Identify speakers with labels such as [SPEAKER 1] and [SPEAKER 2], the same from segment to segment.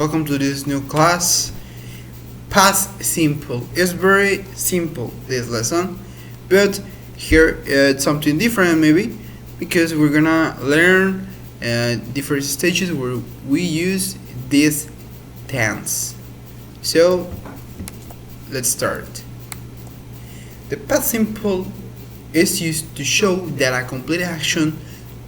[SPEAKER 1] Welcome to this new class. Past simple. It's very simple this lesson, but here it's something different maybe because we're gonna learn different stages where we use this tense. So let's start. The past simple is used to show that a complete action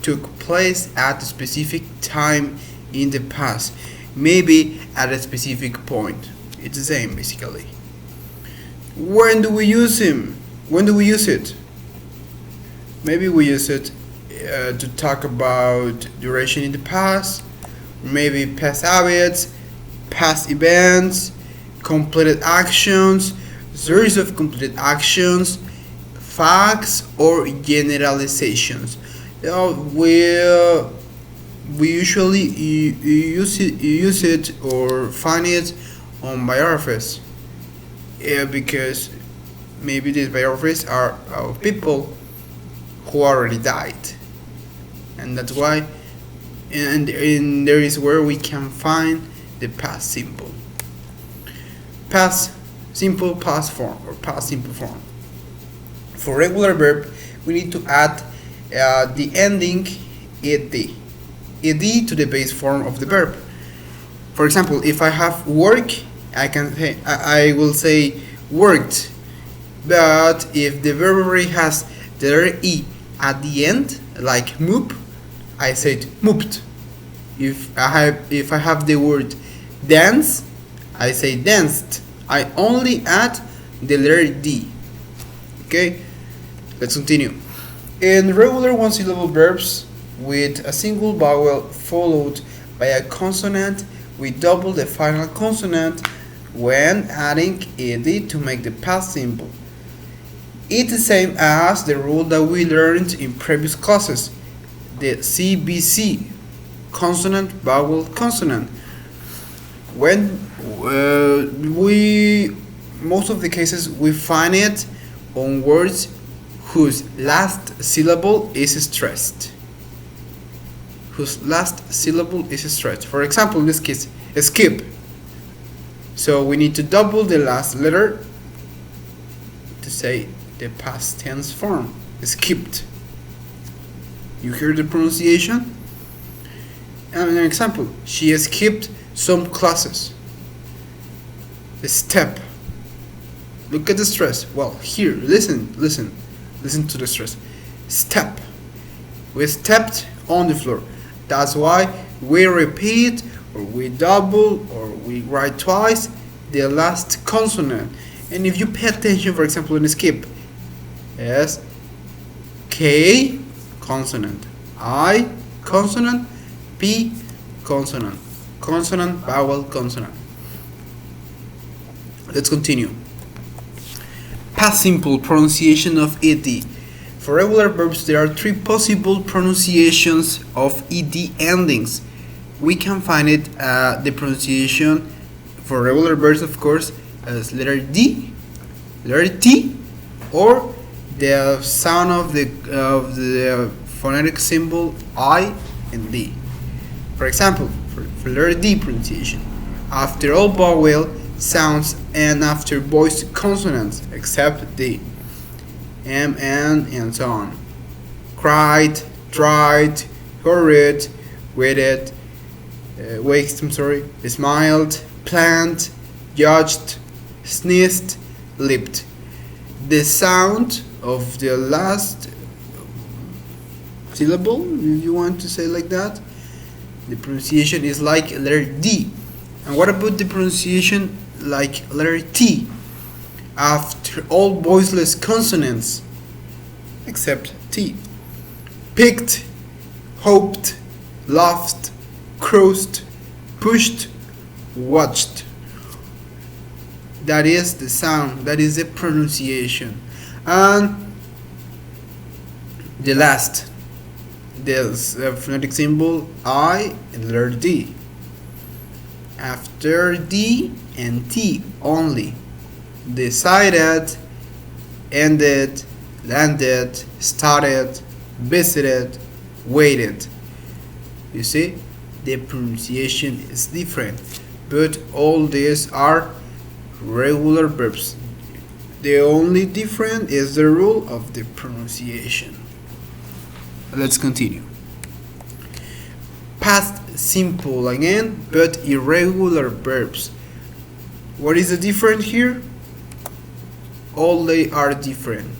[SPEAKER 1] took place at a specific time in the past, maybe at a specific point. It's the same basically. When do we use him? When do we use it? Maybe we use it to talk about duration in the past, maybe past habits, past events, completed actions, series of completed actions, facts, or generalizations. We usually use it or find it on biographies because maybe these biographies are of people who already died, and that's why and there is where we can find the past simple past form or past simple form. For regular verb we need to add the ending ed to the base form of the verb. For example, if I have work, I will say worked. But if the verb already has the letter e at the end, like move, I said moved. If I have the word dance, I say danced. I only add the letter d. Okay, let's continue. In regular one-syllable verbs with a single vowel followed by a consonant, we double the final consonant when adding ed to make the past simple. It's the same as the rule that we learned in previous classes, the CVC, consonant, vowel, consonant. When most of the cases we find it on words whose last syllable is stressed. For example, in this case, skip. So we need to double the last letter to say the past tense form. Skipped. You hear the pronunciation? And an example, she skipped some classes. Step. Look at the stress. Well, here, listen to the stress. Step. We stepped on the floor. That's why we repeat or we double or we write twice the last consonant. And if you pay attention, for example, in skip, yes, K consonant, I consonant, P consonant, vowel, consonant. Let's continue. Past simple pronunciation of ed. For regular verbs, there are three possible pronunciations of ed endings. We can find it the pronunciation for regular verbs, of course, as letter D, letter T, or the sound of the phonetic symbol I and D. For example, for letter D pronunciation, after all vowel sounds and after voiced consonants except D. M, N, and so on. Cried, tried, hurried, waited, smiled, planned, judged, sneezed, lipped. The sound of the last syllable, if you want to say like that, the pronunciation is like letter D. And what about the pronunciation like letter T? After all voiceless consonants except T. Picked, hoped, laughed, crossed, pushed, watched. That is the sound, that is the pronunciation. And the last, there's a phonetic symbol I and letter D. After D and T only. Decided, ended, landed, started, visited, waited. You see, the pronunciation is different. but all these are regular verbs. The only difference is the rule of the pronunciation. Let's continue. Past simple again, but irregular verbs. What is the difference here? All they are different.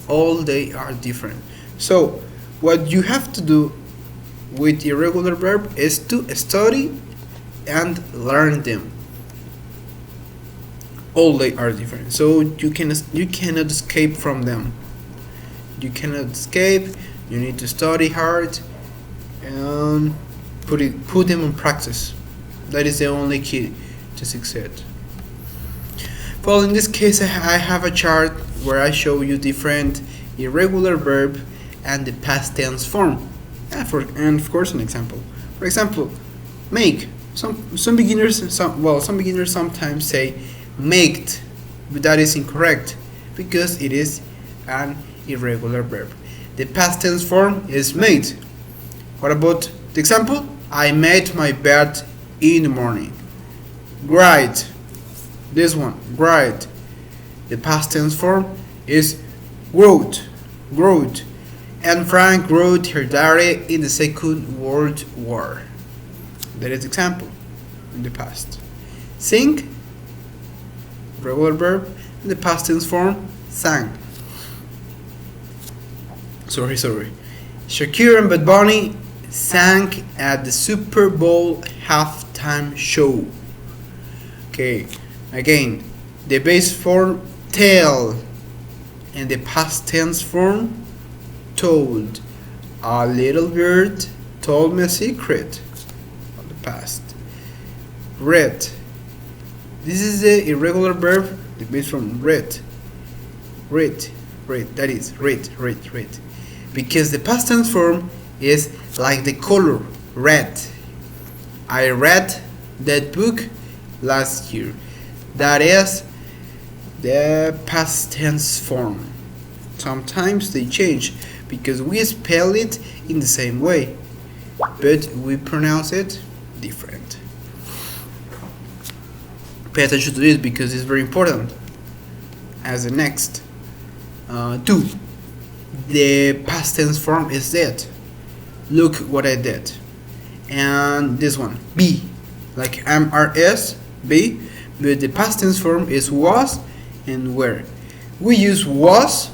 [SPEAKER 1] All they are different. So what you have to do with irregular verb is to study and learn them. All they are different. So you cannot escape from them. You cannot escape. You need to study hard and put them in practice. That is the only key to succeed. Well, in this case, I have a chart where I show you different irregular verb and the past tense form, and of course an example. For example, make. Some beginners sometimes say maked, but that is incorrect because it is an irregular verb. The past tense form is made. What about the example? I made my bed in the morning. Great. This one, great. The past tense form is wrote. And Frank wrote her diary in the Second World War. That is example in the past. Sing, regular verb, in the past tense form, sang. Sorry. Shakira and Bad Bunny sang at the Super Bowl halftime show. Okay, again, the base form tell and the past tense form told. A little bird told me a secret of the past. Read. This is the irregular verb, the base form read. That is read. Because the past tense form is like the color red. I read that book last year. That is the past tense form. Sometimes they change because we spell it in the same way, but we pronounce it different. Pay attention to this because it's very important. As the next, do. The past tense form is did. Look what I did. And this one, be. Like MRS, be, but the past tense form is was and were. We use was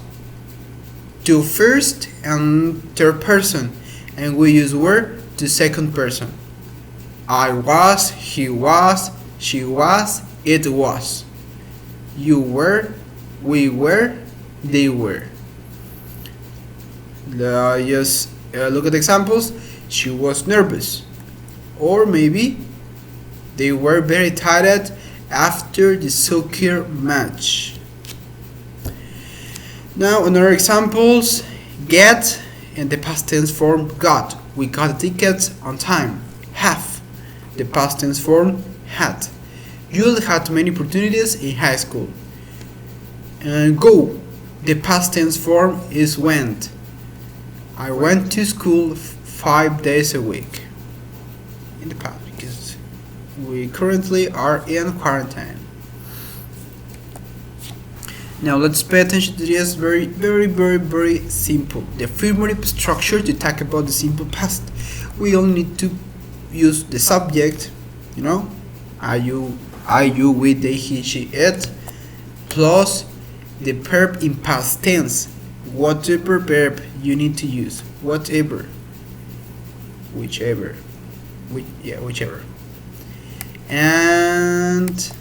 [SPEAKER 1] to first and third person, and we use were to second person. I was, he was, she was, it was. You were, we were, they were. Just look at the examples. She was nervous, or maybe they were very tired after the soccer match. Now another examples. Get in the past tense form got. We got the tickets on time. Have, the past tense form had. You'll had many opportunities in high school. And go, the past tense form is went. I went to school 5 days a week. In the past, because we currently are in quarantine. Now let's pay attention to this very simple. The affirmative structure to talk about the simple past. We only need to use the subject, are you, we, they, he, she, it, plus the verb in past tense. Whatever verb you need to use, whichever, and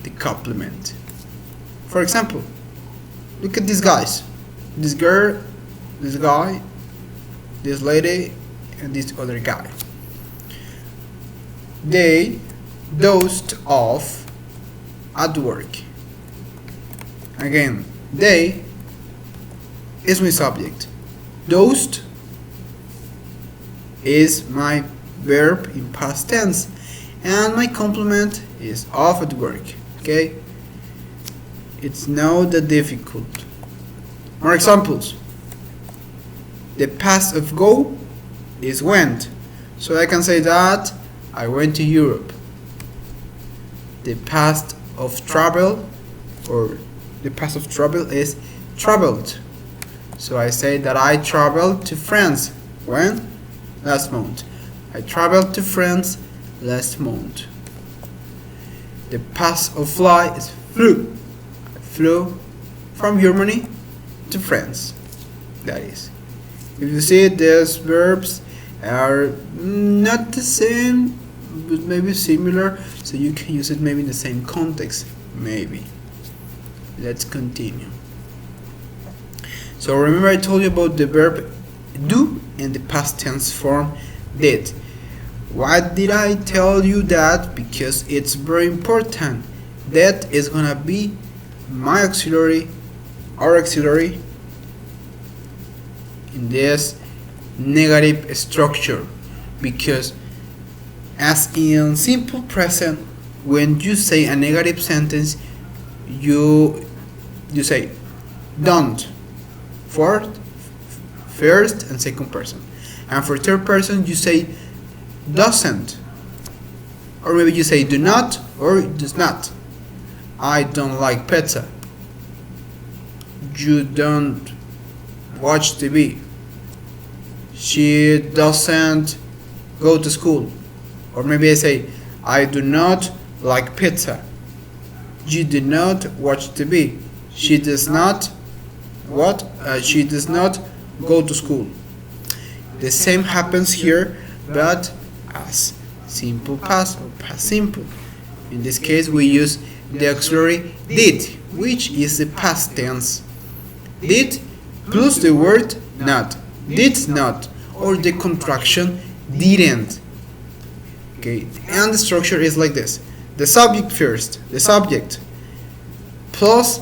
[SPEAKER 1] the complement. For example, look at these guys, this girl, this guy, this lady, and this other guy. They dozed off at work. Again, they is my subject. Dozed is my verb in past tense, and my complement is off at work. Okay, it's not that difficult. More examples. The past of go is went, so I can say that I went to Europe. The past of travel, or the past of travel is traveled. So I say that I traveled to France. When? Last month. I traveled to France last month. The past of fly is flew. I flew from Germany to France. That is. If you see, these verbs are not the same, but maybe similar, so you can use it maybe in the same context, maybe. Let's continue. So remember I told you about the verb do and the past tense form did. Why did I tell you that? Because it's very important. That is gonna be my auxiliary, our auxiliary, in this negative structure, because as in simple present, when you say a negative sentence, you say don't for first and second person, and for third person you say doesn't, or maybe you say do not or does not. I don't like pizza. You don't watch TV. She doesn't go to school. Or maybe I say, I do not like pizza. You do not watch TV. She does not what? She does not go to school. The same happens here, but as simple past or past simple. In this case, we use the auxiliary did, which is the past tense. Did plus the word not. Did not, or the contraction didn't. Okay, and the structure is like this. The subject first, the subject, plus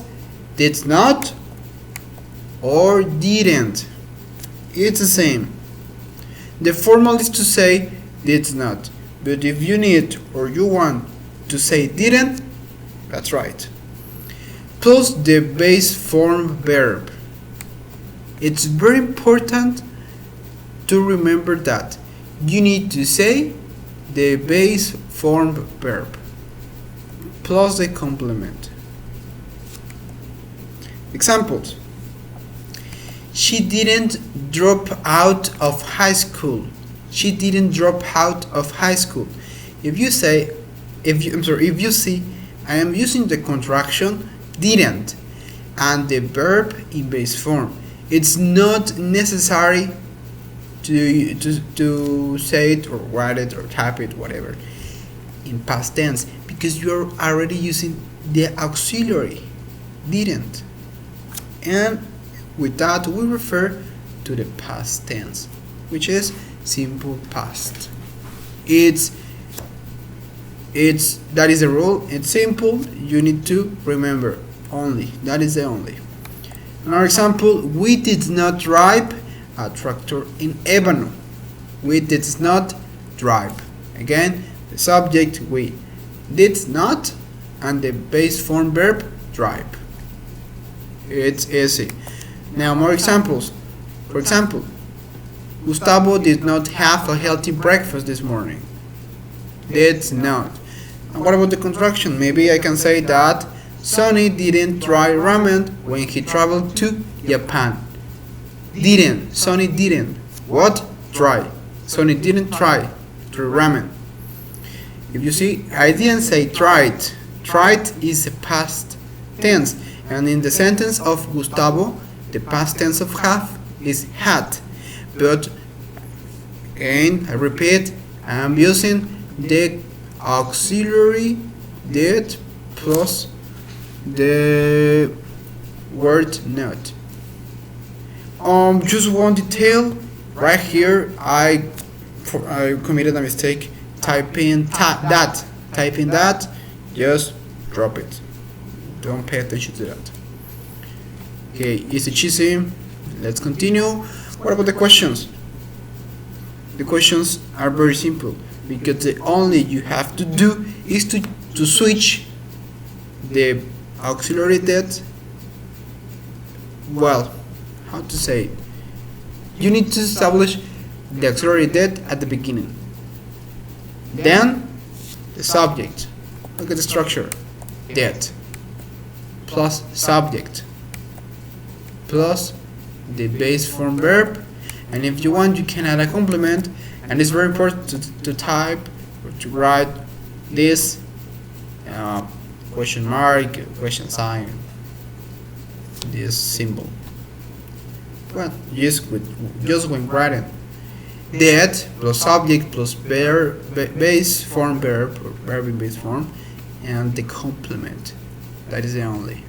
[SPEAKER 1] did not or didn't. It's the same. The formal is to say did not, but if you need or you want to say didn't, that's right. Plus the base form verb. It's very important to remember that you need to say the base form verb plus the complement. Examples. She didn't drop out of high school. She didn't drop out of high school. If you say, if you see, I am using the contraction didn't and the verb in base form. It's not necessary to say it or write it or type it, whatever, in past tense, because you're already using the auxiliary didn't, and with that we refer to the past tense, which is simple past. It's that is the rule. It's simple. You need to remember only. That is the only. Another example: we did not drive a tractor in Ebano. We did not drive. Again, the subject we did not and the base form verb drive. It's easy. Now more examples. For example, Gustavo did not have a healthy breakfast this morning. Did not. And what about the contraction? Maybe I can say that Sonny didn't try ramen when he traveled to Japan. Didn't. Sonny didn't. What? Try. Sonny didn't try to ramen. If you see, I didn't say tried. Tried is a past tense. And in the sentence of Gustavo, the past tense of have is had. But, again, I repeat, I'm using the auxiliary did plus the word not. Just one detail right here. I committed a mistake typing that. Just drop it. Don't pay attention to that. Okay, easy cheesy. Let's continue. What about the questions? The questions are very simple, because the only you have to do is to switch the auxiliary that, well, how to say it? You need to establish the auxiliary that at the beginning. Then the subject. Look at the structure. That plus subject plus the base form verb, and if you want you can add a complement, and it's very important to type or to write this question mark, question sign, this symbol. Well, just when writing that plus subject plus base form verb or verb in base form and the complement. That is the only.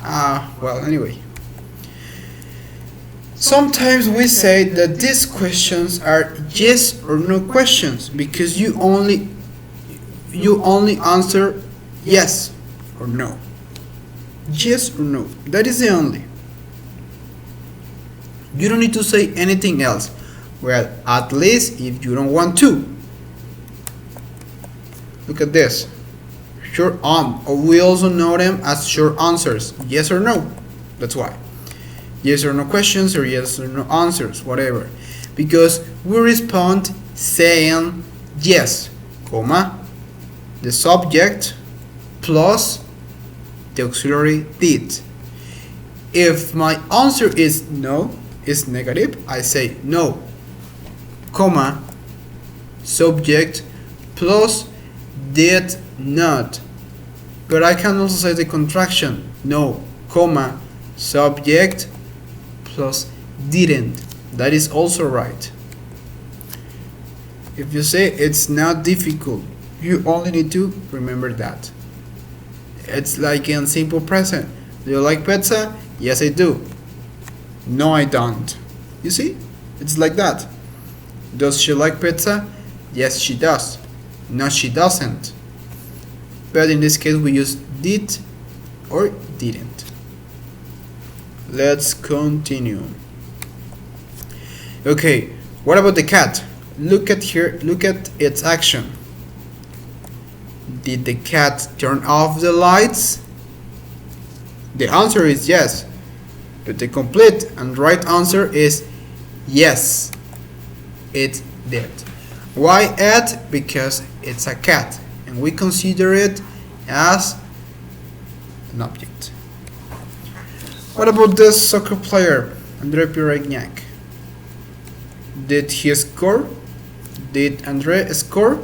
[SPEAKER 1] Well, anyway. Sometimes we say that these questions are yes or no questions because you only answer yes or no. Yes or no. That is the only. You don't need to say anything else. Well, at least if you don't want to. Look at this. Short or we also know them as short answers. Yes or no. That's why. Yes or no questions or yes or no answers, whatever. Because we respond saying yes, comma, the subject plus the auxiliary did. If my answer is no, is negative, I say no, comma, subject plus did not. But I can also say the contraction, no, comma, subject plus didn't. That is also right. If you say it's not difficult, you only need to remember that. It's like in simple present. Do you like pizza? Yes, I do. No, I don't. You see? It's like that. Does she like pizza? Yes, she does. No, she doesn't. But in this case, we use did or didn't. Let's continue. Okay, what about the cat? Look at here, look at its action. Did the cat turn off the lights? The answer is yes, but the complete and right answer is yes, it did. Why it? Because it's a cat and we consider it as an object. What about this soccer player, André Pierre? Did he score? Did André score?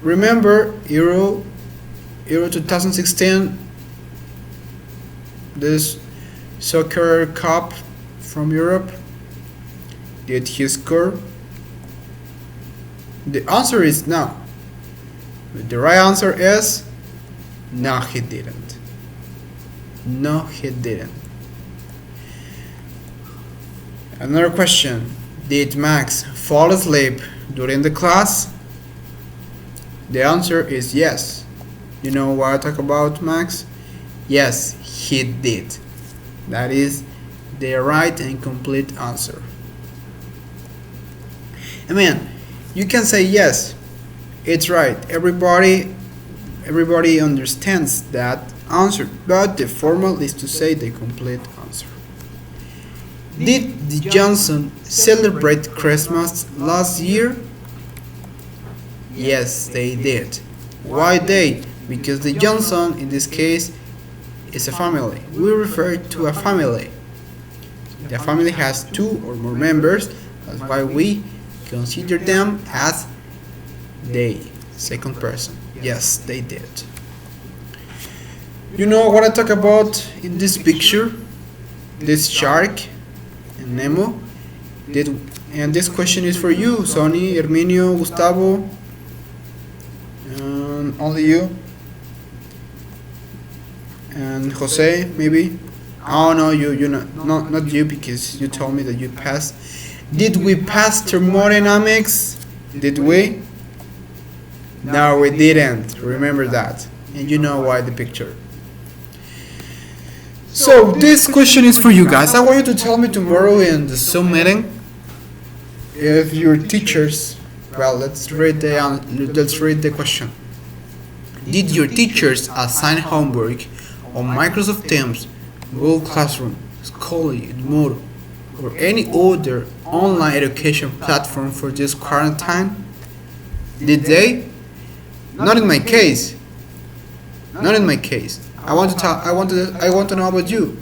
[SPEAKER 1] Remember Euro 2016, this soccer cup from Europe? Did he score? The answer is no. But the right answer is no, he didn't. No, he didn't. Another question. Did Max fall asleep during the class? The answer is yes. You know what I talk about, Max? Yes, he did. That is the right and complete answer. I mean, you can say yes, it's right. Everybody understands that answer, but the formal is to say the complete answer. Did the Johnson celebrate Christmas last year? Yes, they did. Why they? Because the Johnson in this case is a family. We refer to a family. The family has two or more members. That's why we consider them as they, second person. Yes, they did. You know what I talk about in this picture? This shark and Nemo. And this question is for you, Sonny, Herminio, Gustavo, and only you. And Jose, maybe. Oh no, you not you, because you told me that you passed. Did we pass thermodynamics? Did we? No, we didn't. Remember that. And you know why the picture. So this question is for you guys. I want you to tell me tomorrow in the Zoom meeting if your teachers. Well, let's read the question. Did your teachers assign homework on Microsoft Teams, Google Classroom, Scholarly, Moodle, or any other online education platform for this quarantine? Did they? Not in my case. Not in my case. I want to tell. I want to know about you.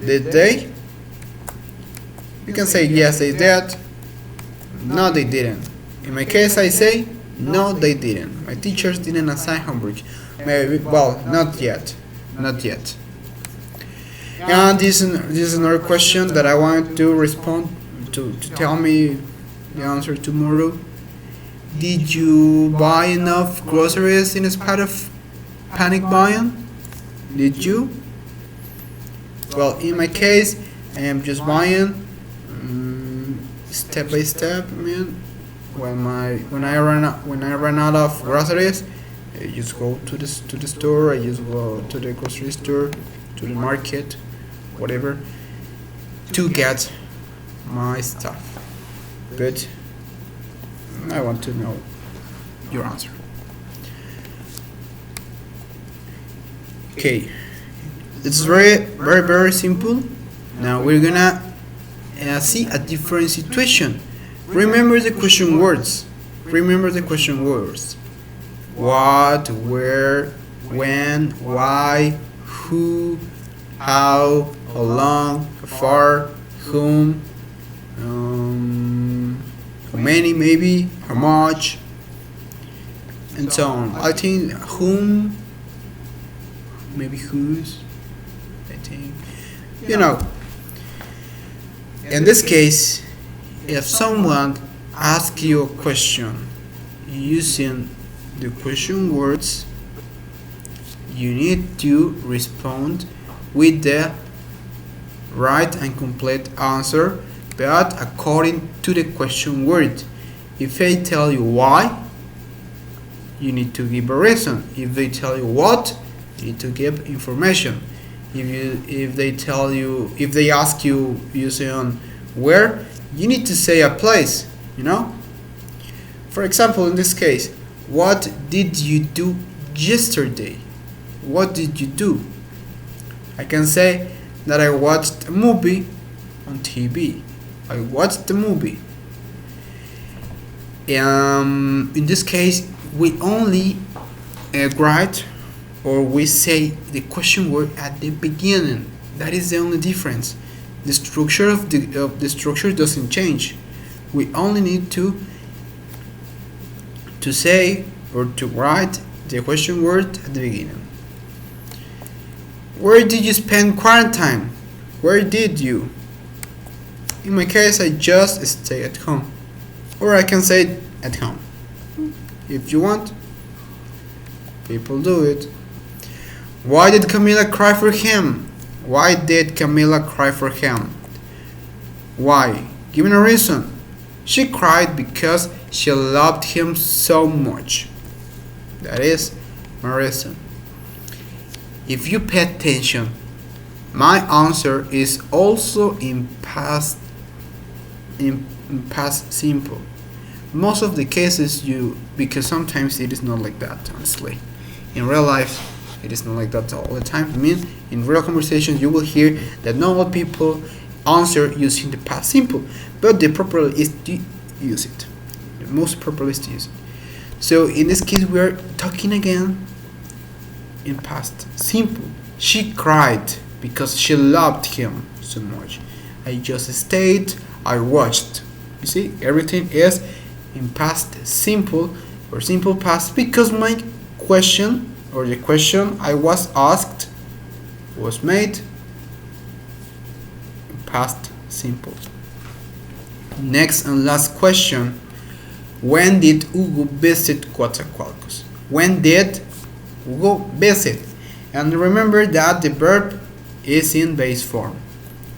[SPEAKER 1] Did they? You can say yes, they did. No, they didn't. In my case, I say no, they didn't. My teachers didn't assign homework. Maybe. Well, not yet. Not yet. And this is another question that I want to respond to tell me the answer tomorrow. Did you buy enough groceries in spite of panic buying? Did you? Well, in my case, I am just buying step by step. I mean, when I run out of groceries, I just go to the store. I just go to the grocery store, to the market, whatever, to get my stuff. But I want to know your answer. Okay, it's very simple. Now we're gonna see a different situation. Remember the question words. Remember the question words. What, where, when, why, who, how long, how far, whom, how many maybe, how much, and so on. I think whom, maybe whose, I think, you know. In this case, if someone asks you a question using the question words, you need to respond with the right and complete answer, but according to the question word. If they tell you why, you need to give a reason. If they tell you what, you need to give information. If they ask you using where, you need to say a place, you know. For example, in this case, what did you do yesterday? What did you do? I can say that I watched a movie on TV. I watched the movie. In this case, we only write or we say the question word at the beginning. That is the only difference. The structure of the structure doesn't change. We only need to say or to write the question word at the beginning. Where did you spend quarantine? Where did you? In my case, I just stay at home. Or I can say at home. If you want, people do it. Why did Camila cry for him? Why did Camila cry for him? Why? Give me a reason. She cried because she loved him so much. That is my reason. If you pay attention, my answer is also in past simple. Most of the cases because sometimes it is not like that, honestly. In real life, it is not like that all the time. I mean, in real conversations, you will hear that not all people answer using the past simple, but the proper is to use it. The most proper is to use it. So in this case, we are talking again in past simple. She cried because she loved him so much. I just stayed, I watched. You see, everything is in past simple or simple past because my question or the question I was asked was made in past simple. Next and last question. When did Hugo visit Coatzacoalcos? When did Hugo visit? And remember that the verb is in base form.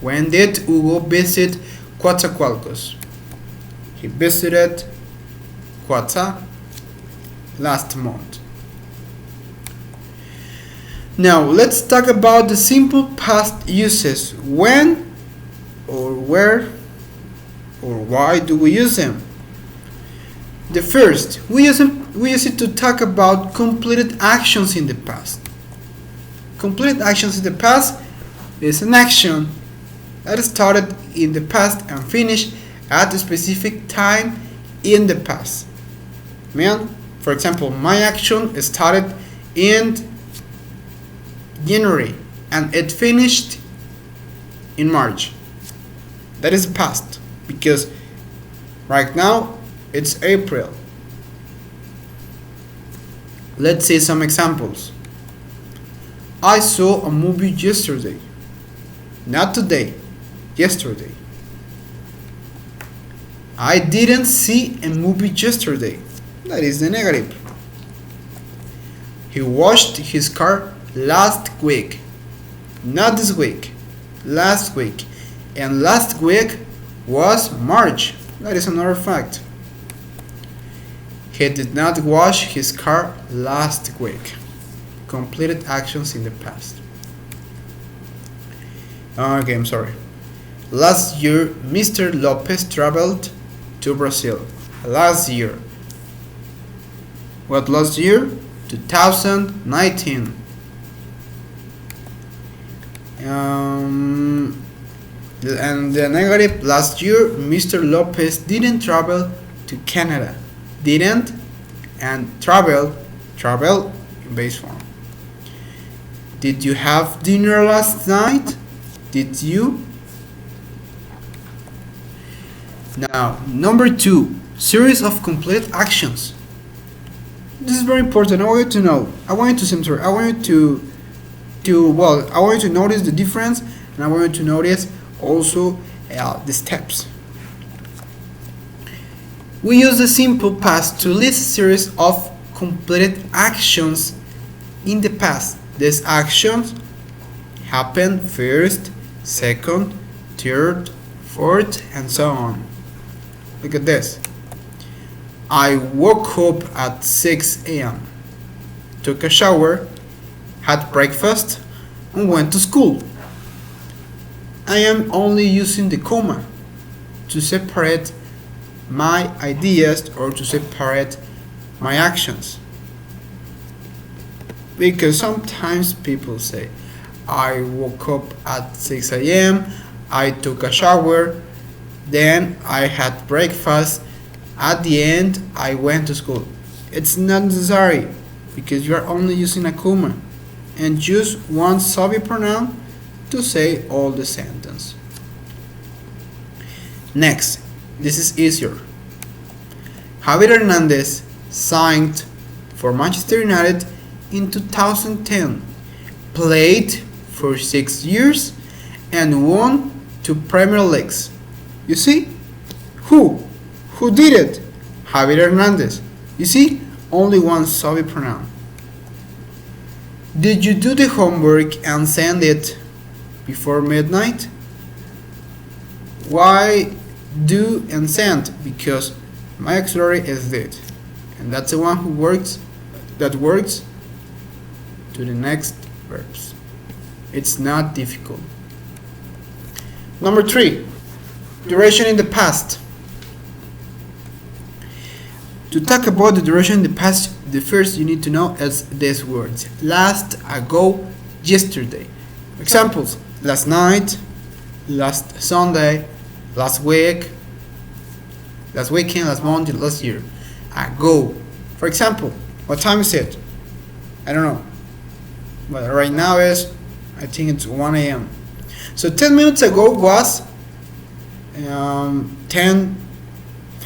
[SPEAKER 1] When did Hugo visit Coatzacoalcos? He visited Coatza last month. Now let's talk about the simple past uses. When or where or why do we use them? The first, we use it to talk about completed actions in the past. Completed actions in the past is an action that started in the past and finished at a specific time in the past. mean, for example, my action started in January and it finished in March. That is past because right now it's April. Let's see some examples. I saw a movie yesterday. Not today, yesterday. I didn't see a movie yesterday. That is the negative. He washed his car last week. Not this week. Last week. And last week was March. That is another fact. He did not wash his car last week. Completed actions in the past. Okay, I'm sorry. Last year, Mr. Lopez traveled to Brazil. Last year. What last year? 2019. And the negative, last year, Mr. Lopez didn't travel to Canada. Didn't and travel in base form. Did you have dinner last night? Did you? Now, number 2, series of complete actions. This is very important. I want you to know. I want you to notice the difference, and I want you to notice also the steps. We use the simple past to list a series of completed actions in the past. These actions happen first, second, third, fourth, and so on. Look at this. I woke up at 6 a.m., took a shower, had breakfast, and went to school. I am only using the comma to separate my ideas or to separate my actions. Because sometimes people say, I woke up at 6 a.m., I took a shower, then I had breakfast, at the end I went to school. It's not necessary because you are only using a comma and use one subject pronoun to say all the sentence. Next, this is easier. Javier Hernandez signed for Manchester United in 2010, played for 6 years, and won 2 Premier Leagues. You see? Who did it? Javier Hernandez. You see? Only one subject pronoun. Did you do the homework and send it before midnight? Why do and send? Because my auxiliary is did, and that's the one that works to the next verbs. It's not difficult. Number 3, duration in the past. To talk about the duration in the past, the first you need to know is these words: last, ago, yesterday. Examples: last night, last Sunday, last week, last weekend, last month, last year. Ago. For example, what time is it? I don't know. But right now I think it's 1 a.m. So 10 minutes ago was 10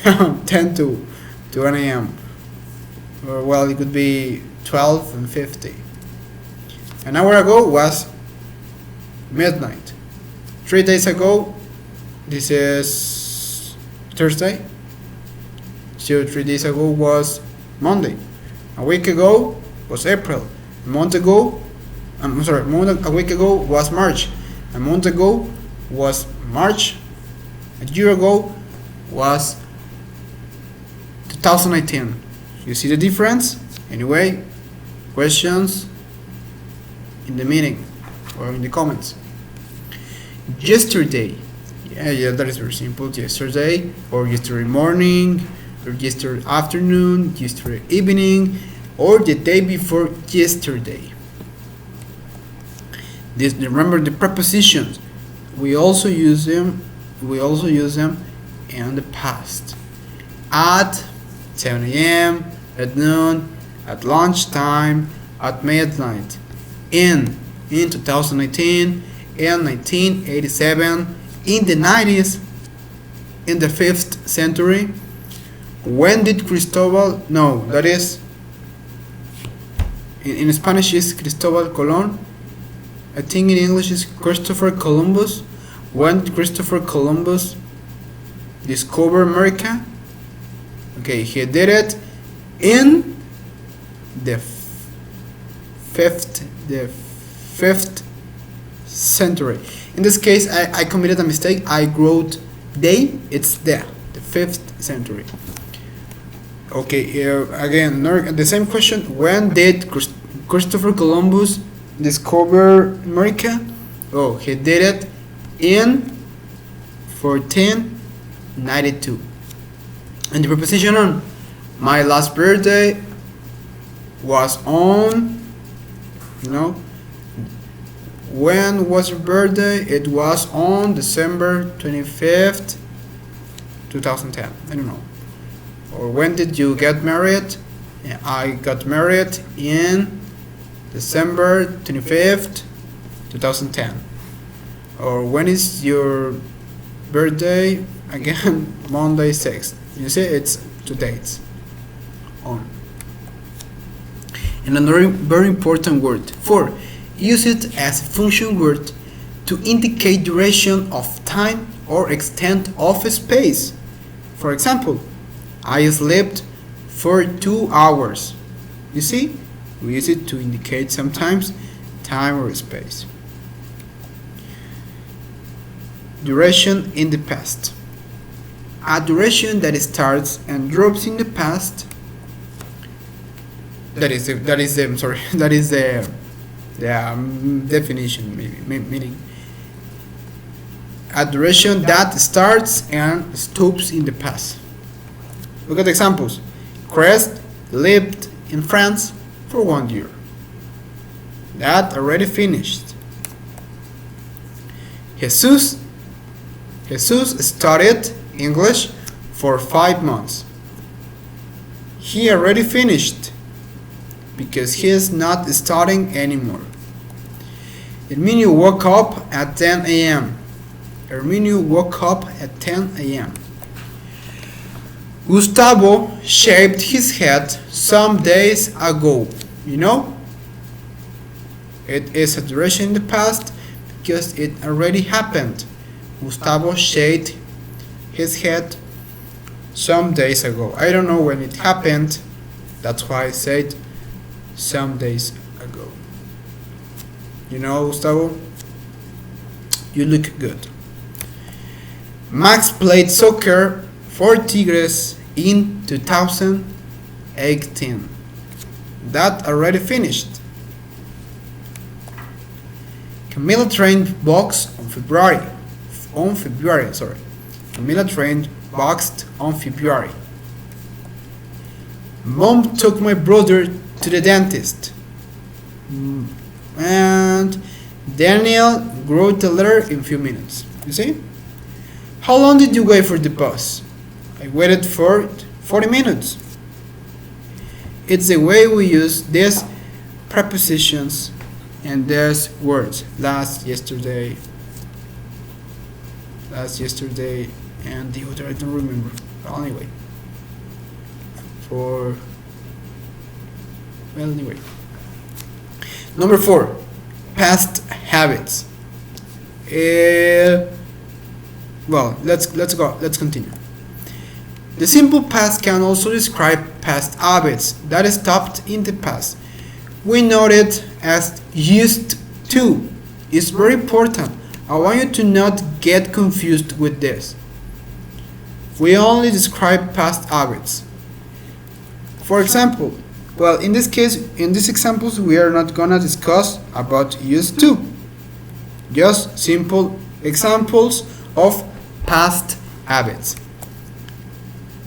[SPEAKER 1] to 1 a.m. Or well, it could be 12:50. An hour ago was midnight. 3 days ago, this is Thursday. So 3 days ago was Monday. A week ago was April. A week ago was March. A month ago was March. A year ago was 2018. You see the difference? Anyway, questions in the meeting or in the comments. Yesterday. Yeah, that is very simple. Yesterday, or yesterday morning, or yesterday afternoon, yesterday evening, or the day before yesterday. Remember the prepositions. We also use them in the past. At 7 a.m., at noon, at lunchtime, at midnight. In 2019, in 1987, in the 90s, in the 5th century. When did Cristobal, no, that is, in Spanish is Cristobal Colon. I think in English is Christopher Columbus. When did Christopher Columbus discover America? Okay, he did it in the fifth century. In this case, I committed a mistake. I wrote day. It's the 5th century. Okay, again, the same question. When did Christopher Columbus discover America? Oh, he did it in 1492. And the preposition on my last birthday was on, when was your birthday? It was on December 25th, 2010. I don't know. Or when did you get married? I got married in December 25th, 2010. Or when is your birthday? Again, Monday 6th. You see, it's 2 dates on. And another very important word. 4. Use it as a function word to indicate duration of time or extent of space. For example, I slept for 2 hours. You see, we use it to indicate sometimes time or space. Duration in the past. A duration that starts and drops in the past. That is the definition, meaning a duration that starts and stops in the past. Look at the examples. Crest lived in France for 1 year. That already finished. Jesus studied English for 5 months. He already finished because he is not studying anymore. Herminio woke up at 10 a.m. Herminio woke up at 10 a.m. Gustavo shaved his head some days ago. It is a duration in the past because it already happened. Gustavo shaved his head some days ago. I don't know when it happened. That's why I said some days ago. Gustavo, you look good. Max played soccer for Tigres in 2018. That already finished. Camila trained box on February. Camila trained boxed on February. Mom took my brother to the dentist. And Daniel wrote a letter in a few minutes. You see? How long did you wait for the bus? I waited for 40 minutes. It's the way we use these prepositions and these words. Last, yesterday, and the other I don't remember. Well, anyway. Number 4, past habits. Let's continue. The simple past can also describe past habits that stopped in the past. We note it as used to. It's very important. I want you to not get confused with this. We only describe past habits. For example, in this case, in these examples, we are not gonna discuss about used to. Just simple examples of past habits.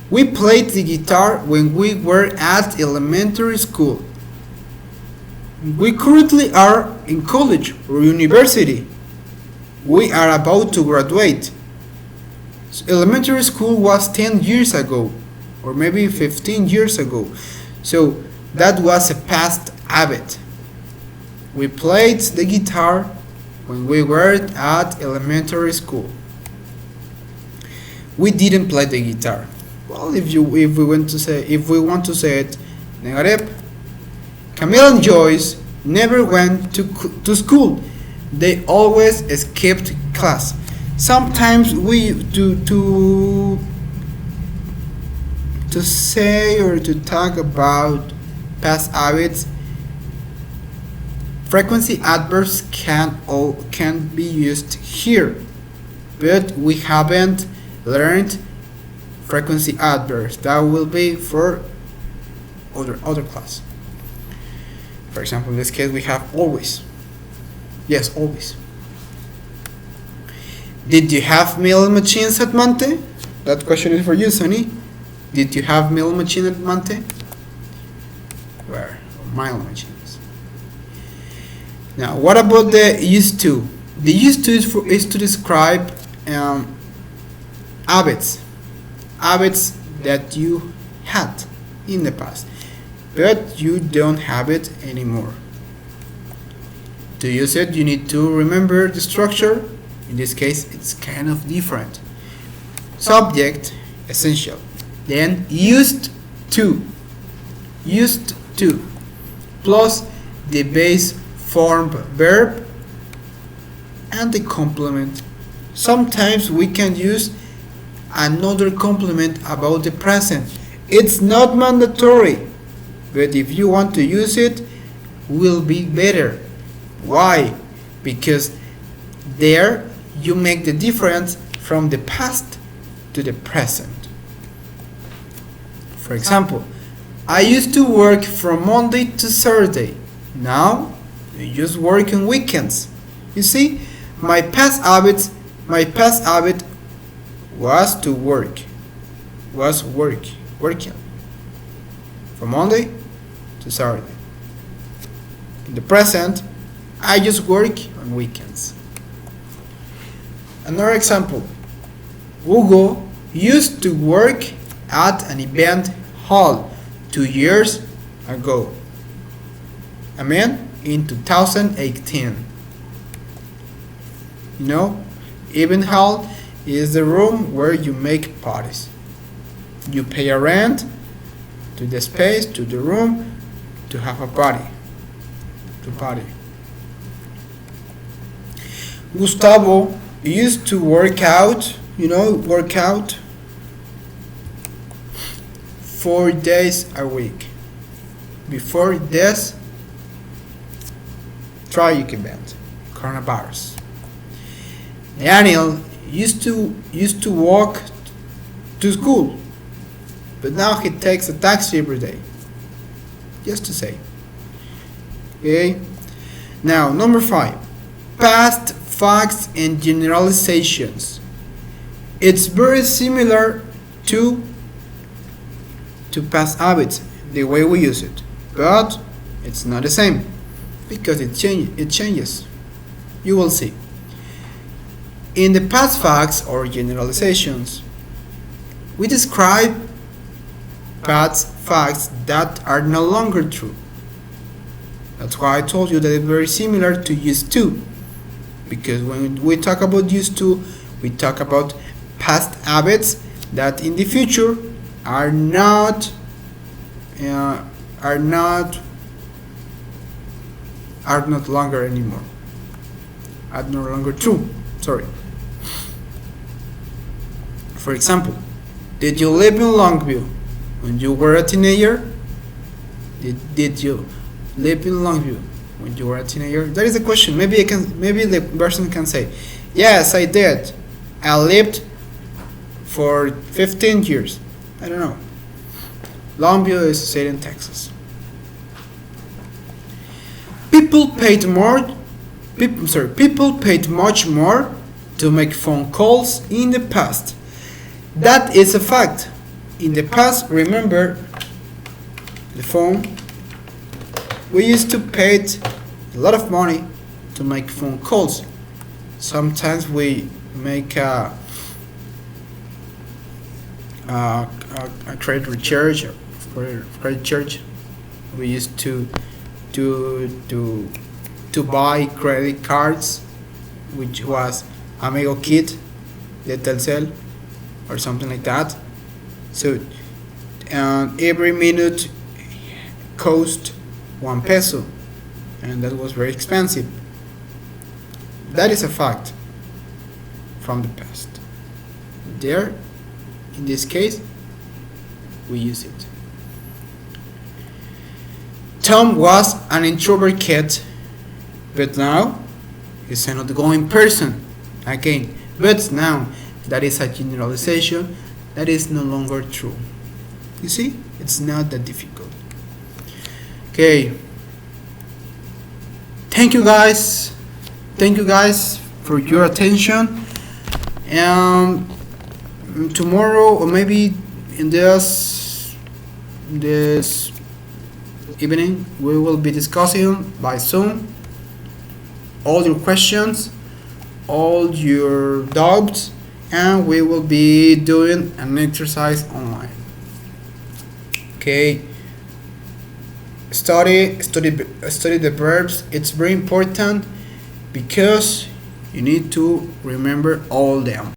[SPEAKER 1] We played the guitar when we were at elementary school. We currently are in college or university. We are about to graduate. So elementary school was 10 years ago, or maybe 15 years ago. So that was a past habit. We played the guitar when we were at elementary school. We didn't play the guitar. Well, if we want to say it negative, Camille and Joyce never went to school. They always skipped class. Sometimes we to say or to talk about past habits, frequency adverbs can be used here, but we haven't learned frequency adverbs. That will be for other class. For example, in this case we have always. Yes, always. Did you have milk machines at Monte? That question is for you, Sonny. Did you have milk machine at Monte? Where? Milk machines. Now, what about the used to? The used to is to describe habits that you had in the past, but you don't have it anymore. To use it, you need to remember the structure. In this case, it's kind of different. Subject, essential. Then used to, plus the base form verb and the complement. Sometimes we can use another complement about the present. It's not mandatory, but if you want to use it, will be better. Why? Because there you make the difference from the past to the present. For example, I used to work from Monday to Saturday. Now, I just work on weekends. You see, my past habit was to work. Working. From Monday to Saturday. In the present, I just work on weekends. Another example. Hugo used to work at an event hall 2 years ago. In 2018. You know, event hall is the room where you make parties. You pay a rent to the space, to the room, to have a party. To party. Gustavo used to work out, 4 days a week. Before this tragic event, coronavirus. Daniel used to walk to school, but now he takes a taxi every day. Just to say. Okay. Now, number 5. Past facts and generalizations. It's very similar to past habits, the way we use it, but it's not the same because it changes. You will see. In the past facts or generalizations, we describe past facts that are no longer true. That's why I told you that it's very similar to used to, because when we talk about used to, we talk about past habits that in the future are not longer anymore. Are no longer true. Sorry. For example, did you live in Longview when you were a teenager? Did you live in Longview when you were a teenager? That is a question. Maybe the person can say, yes, I did. I lived for 15 years. I don't know. Longview is a city in Texas. People paid much more to make phone calls in the past. That is a fact. In the past, remember the phone, we used to pay a lot of money to make phone calls. Sometimes we make a credit recharge for credit charge we used to to to buy credit cards, which was Amigo Kit de Telcel or something like that. So every minute cost 1 peso, and that was very expensive. That is a fact from the past. There, in this case, we use it. Tom was an introvert kid, but now he's an outgoing person. Again, but now that is a generalization that is no longer true. You see, it's not that difficult. Okay. Thank you guys. Thank you guys for your attention. And tomorrow, or maybe in this evening, we will be discussing by Zoom all your questions, all your doubts, and we will be doing an exercise online. Okay. Study the verbs. It's very important because you need to remember all them.